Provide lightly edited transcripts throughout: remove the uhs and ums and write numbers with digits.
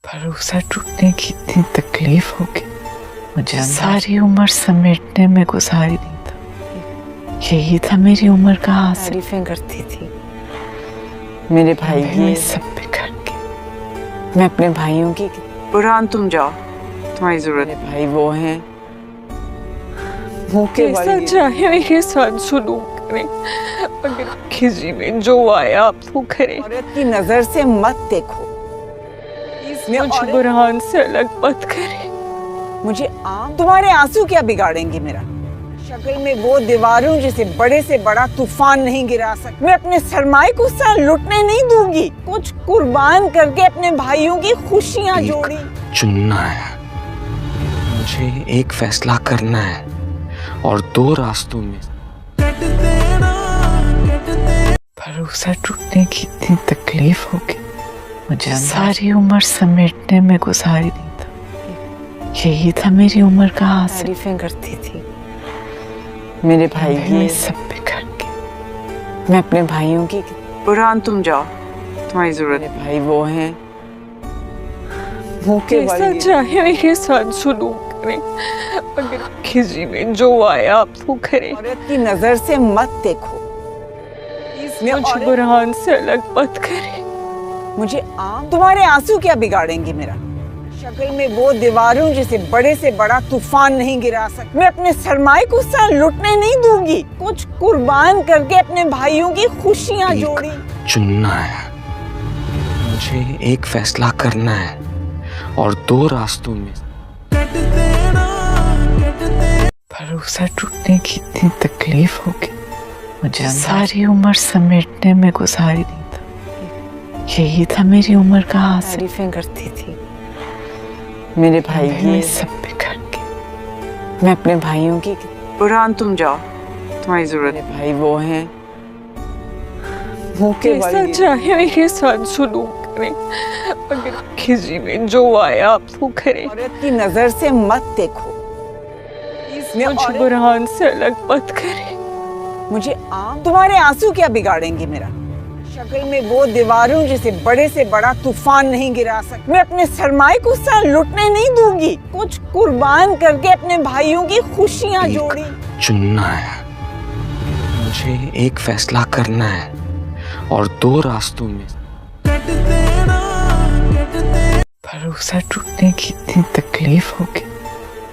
भरोसा टूटने की इतनी तकलीफ होगी, मुझे सारी उम्र समेटने में गुजारी दी था। यही था मेरी उम्र का हासिल। तारीफें करती थी मेरे भाई की, सब बिखर के। मैं अपने भाइयों की। बुरहान तुम जाओ, तुम्हारी जरूरत मेरे भाई वो हैं भूखे कैसा चाहे मेरे साथ सुलूक करें, अगर किसी में जो आया आप वो करें। औरत की नजर से मत देखो, मुझे बुरहान से अलग मत करें। मुझे तुम्हारे आंसू क्या बिगाड़ेंगे मेरा? शक्ल में वो दीवारों जिसे बड़े से बड़ा तूफान नहीं गिरा सकता। मैं अपने सरमाए को सर लुटने नहीं दूंगी। कुछ कुर्बान करके अपने भाइयों की खुशियां जोड़ी। चुनना है मुझे, एक फैसला करना है और दो रास्तों में। भरोसा टूटने की इतनी तकलीफ होगी, मुझे सारी उम्र समेटने में गुजारी दी था। यही था मेरी उम्र का हासिल। तारीफें करती थी मेरे भाई की, सब बिखर के। मैं अपने भाइयों की। बुरहान तुम जाओ, तुम्हारी जरूरत मेरे भाई वो हैं भूखे कैसा चाहे मेरे साथ सुलूक करें, अगर किसी में जो आया आप वो करें। औरत की नजर से मत देखो, मुझे बुरहान से अलग मत करें। मुझे तुम्हारे आंसू क्या बिगाड़ेंगे मेरा? शक्ल में वो दीवारों जिसे बड़े से बड़ा तूफान नहीं गिरा सकता। मैं अपने सरमाए को सर लुटने नहीं दूंगी। कुछ कुर्बान करके अपने भाइयों की खुशियां जोड़ी। चुनना है मुझे, एक फैसला करना है और दो रास्तों में। भरोसा टूटने की इतनी तकलीफ होगी, मुझे सारी उम्र समेटने में गुजारी दी था। यही था मेरी उम्र का हासिल। तारीफें करती थी मेरे भाई की, सब बिखर के। मैं अपने भाइयों की। बुरहान तुम जाओ, तुम्हारी जरूरत मेरे भाई वो हैं भूखे कैसा चाहे मेरे साथ सुलूक करें, अगर किसी में जो आया आप वो करें। औरत की नजर से मत देखो, मुझे बुरहान से अलग मत करें। मुझे तुम्हारे आंसू क्या बिगाड़ेंगे मेरा? शक्ल में वो दीवारों जिसे बड़े से बड़ा तूफान नहीं गिरा सकता। मैं अपने सरमाए को सर लुटने नहीं दूंगी। कुछ कुर्बान करके अपने भाइयों की खुशियां जोड़ी। चुनना है मुझे, एक फैसला करना है और दो रास्तों में। भरोसा टूटने की इतनी तकलीफ होगी,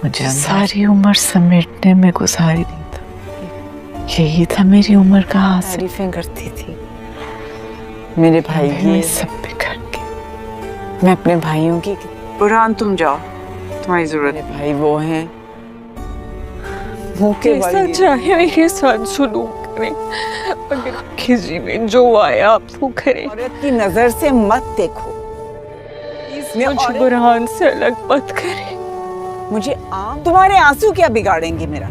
मुझे सारी उम्र समेटने में गुजारी दी था। यही था मेरी उम्र का हासिल। तारीफें करती थी मेरे भाई की, सब बिखर के। मैं अपने भाइयों की। बुरहान तुम जाओ, तुम्हारी जरूरत मेरे भाई वो हैं भूखे कैसा चाहे मेरे साथ सुलूक करें, अगर किसी में जो आया आप वो करें। औरत की नजर से मत देखो, मुझे बुरहान से अलग मत करें। मुझे तुम्हारे आंसू क्या बिगाड़ेंगे मेरा?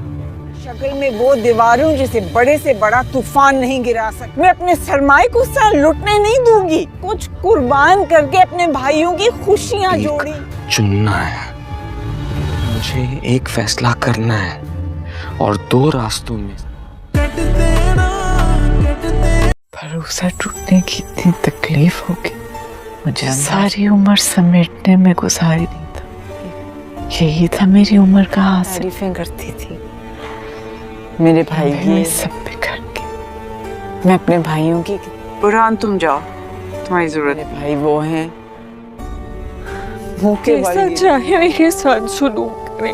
शक्ल में वो दीवारों जिसे बड़े से बड़ा तूफान नहीं गिरा सकता। मैं अपने सरमाए को सर लुटने नहीं दूंगी। कुछ कुर्बान करके अपने भाइयों की खुशियां जोड़ी। चुनना है मुझे, एक फैसला करना है और दो रास्तों में। भरोसा टूटने की इतनी तकलीफ होगी, मुझे सारी उम्र समेटने में गुजारी दी था। यही था मेरी उम्र का हासिल। तारीफें करती थी मेरे भाई की, सब बिखर के। मैं अपने भाइयों की। बुरहान तुम जाओ, तुम्हारी जरूरत मेरे भाई वो हैं भूखे कैसा चाहे मेरे साथ सुलूक करें,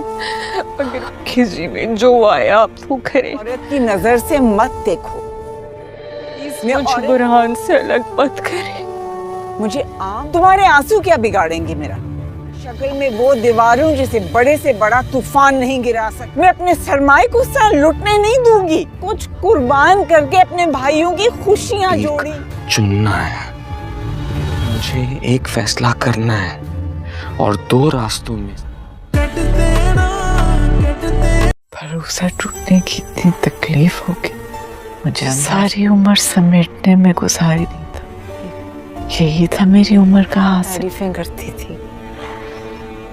अगर किसी में जो आया आप वो करें। औरत की नजर से मत देखो, मुझे बुरहान से अलग मत करें। मुझे तुम्हारे आंसू क्या बिगाड़ेंगे मेरा? शक्ल में वो दीवारों जिसे बड़े से बड़ा तूफान नहीं गिरा सकता। मैं अपने सरमाए को सर लुटने नहीं दूंगी। कुछ कुर्बान करके अपने भाइयों की खुशियां जोड़ी। चुनना है मुझे, एक फैसला करना है और दो रास्तों में। भरोसा टूटने की इतनी तकलीफ होगी, मुझे सारी उम्र समेटने में गुजारी दी था। यही था मेरी उम्र का हासिल। तारीफें करती थी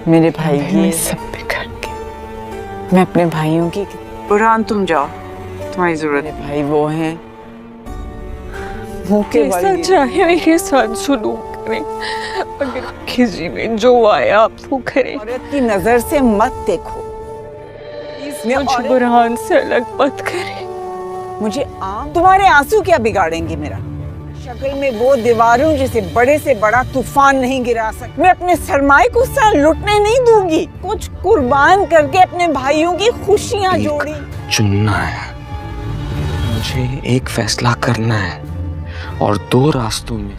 मेरे भाई की, सब बिखर के। मैं अपने भाइयों की। बुरहान तुम जाओ, तुम्हारी जरूरत मेरे भाई वो हैं भूखे कैसा चाहे मेरे साथ सुलूक करें, अगर किसी में जो आया आप वो करें। औरत की नजर से मत देखो। मुझे बुरहान से अलग मत करें। मुझे तुम्हारे आंसू क्या बिगाड़ेंगे मेरा? शक्ल में वो दीवारों जैसे बड़े से बड़ा तूफान नहीं गिरा सकती। मैं अपने सरमाए को सा लुटने नहीं दूंगी। कुछ कुर्बान करके अपने भाइयों की खुशियां जोड़ी। चुनना है, मुझे एक फैसला करना है और दो रास्तों में